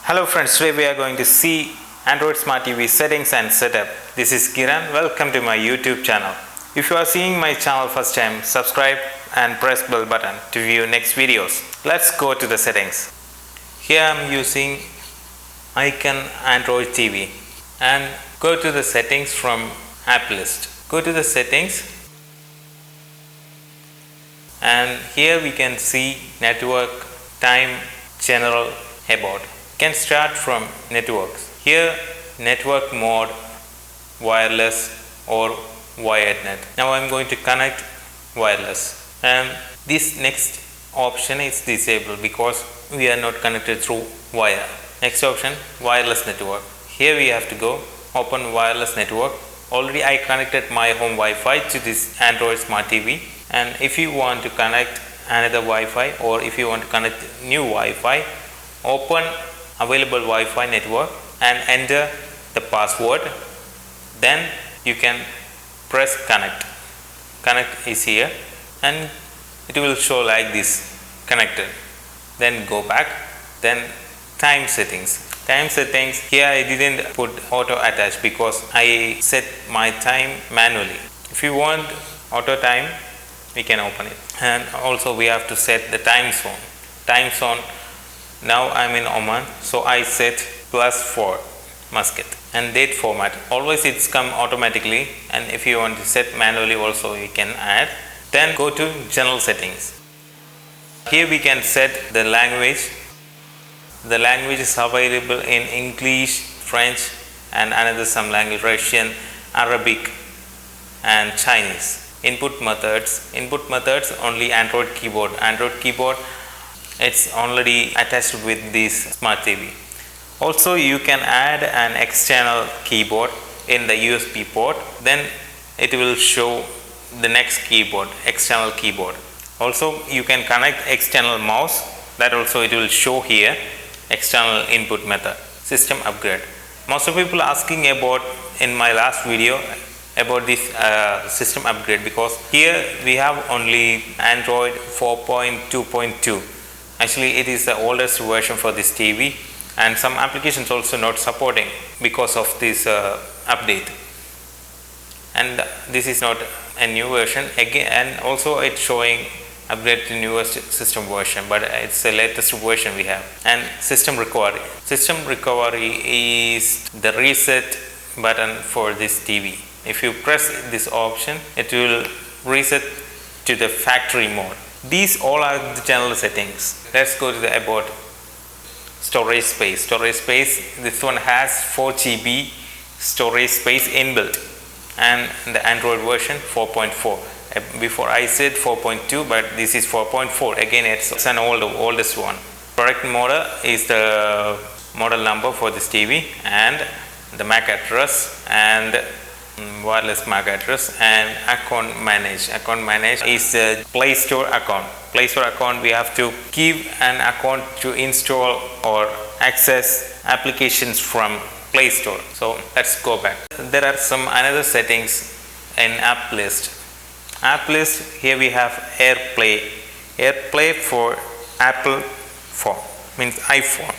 Hello friends, today we are going to see Android Smart TV settings and setup. This is Kiran. Welcome to my YouTube channel. If you are seeing my channel first time, subscribe and press bell button to view next videos. Let's go to the settings. Here I am using Icon Android TV and go to the settings from app list. Go to the settings and here we can see network, time, general, about. Can start from networks. Here network mode, wireless or wired net. Now I am going to connect wireless and this next option is disabled because we are not connected through wire. Next option, wireless network. Here we have to go open wireless network. Already I connected my home Wi-Fi to this Android Smart TV, and if you want to connect another Wi-Fi or if you want to connect new Wi-Fi, open available Wi-Fi network and enter the password. Then you can press connect. Connect is here and it will show like this, connected. Then go back. Then time settings. Time settings, here I didn't put auto attach because I set my time manually. If you want auto time, we can open it. And also we have to set the time zone. Time zone, now I am in Oman, so I set +4 Muscat. And date format, always it's come automatically, and if you want to set manually also you can add. Then go to general settings. Here we can set the language. The language is available in English, French and another some language, Russian, Arabic and Chinese. Input methods only Android keyboard. Android keyboard, it's already attached with this Smart TV. Also you can add an external keyboard in the USB port, then it will show the next keyboard, external keyboard. Also you can connect external mouse, that also it will show here, external input method. System upgrade, most of people asking about in my last video about this system upgrade, because here we have only Android 4.2.2. actually it is the oldest version for this TV, and some applications also not supporting because of this update, and this is not a new version again, and also it's showing upgrade to newest system version, but it's the latest version we have. And system recovery is the reset button for this TV. If you press this option, it will reset to the factory mode. These all are the general settings. Let's go to the about storage space. This one has 4 GB storage space inbuilt, and the Android version 4.4. Before I said 4.2, but this is 4.4. Again, it's an oldest one. Product model is the model number for this TV, and the MAC address and wireless MAC address, and account manage. Account manage is the Play Store account. Play Store account, we have to give an account to install or access applications from Play Store. So let's go back. There are some another settings in app list. App list, here we have AirPlay for Apple phone, means iPhone.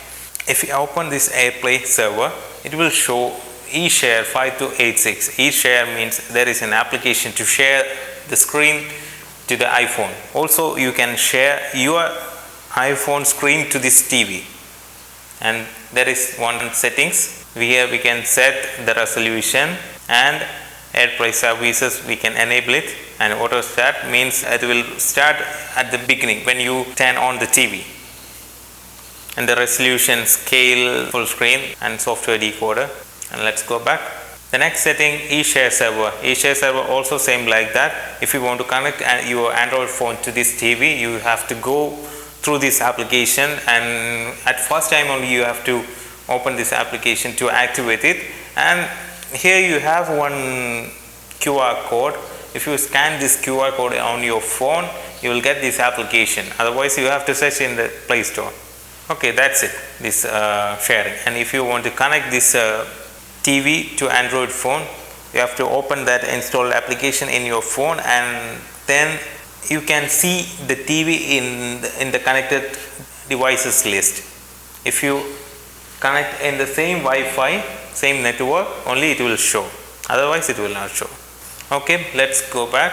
If you open this AirPlay server, it will show eShare 5286. eShare means there is an application to share the screen to the iPhone. Also you can share your iPhone screen to this TV. And there is one settings. Here we can set the resolution, and AirPlay services we can enable it, and auto start means it will start at the beginning when you turn on the TV. And the resolution, scale, full screen and software decoder. And let's go back. The next setting, eShare server. eShare server also same like that. If you want to connect your Android phone to this TV, you have to go through this application, and at first time only you have to open this application to activate it. And here you have one QR code. If you scan this QR code on your phone, you will get this application. Otherwise you have to search in the Play Store. Okay, that's it, this sharing. And if you want to connect this TV to Android phone, you have to open that installed application in your phone, and then you can see the TV in the connected devices list. If you connect in the same Wi-Fi, same network, only it will show, otherwise it will not show. Okay, let's go back,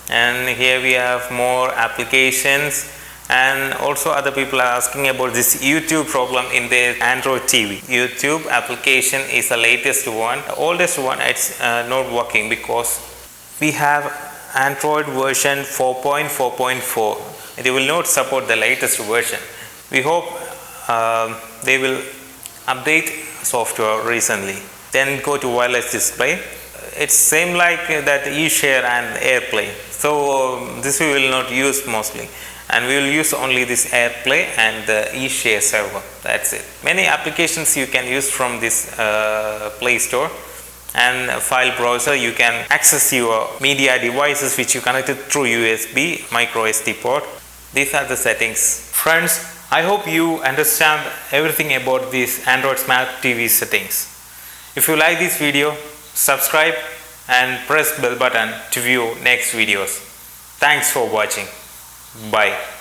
and here we have more applications. And also other people are asking about this YouTube problem in their Android TV. YouTube application is the latest one. The oldest one, it's not working because we have Android version 4.4.4. It will not support the latest version. We hope they will update software recently. Then go to wireless display. It's same like that eShare and AirPlay. So this we will not use mostly, and we will use only this AirPlay and the eShare server. That's it. Many applications you can use from this Play Store, and file browser. You can access your media devices which you connected through USB, micro SD port. These are the settings. Friends, I hope you understand everything about these Android Smart TV settings. If you like this video, subscribe and press bell button to view next videos. Thanks for watching. Bye.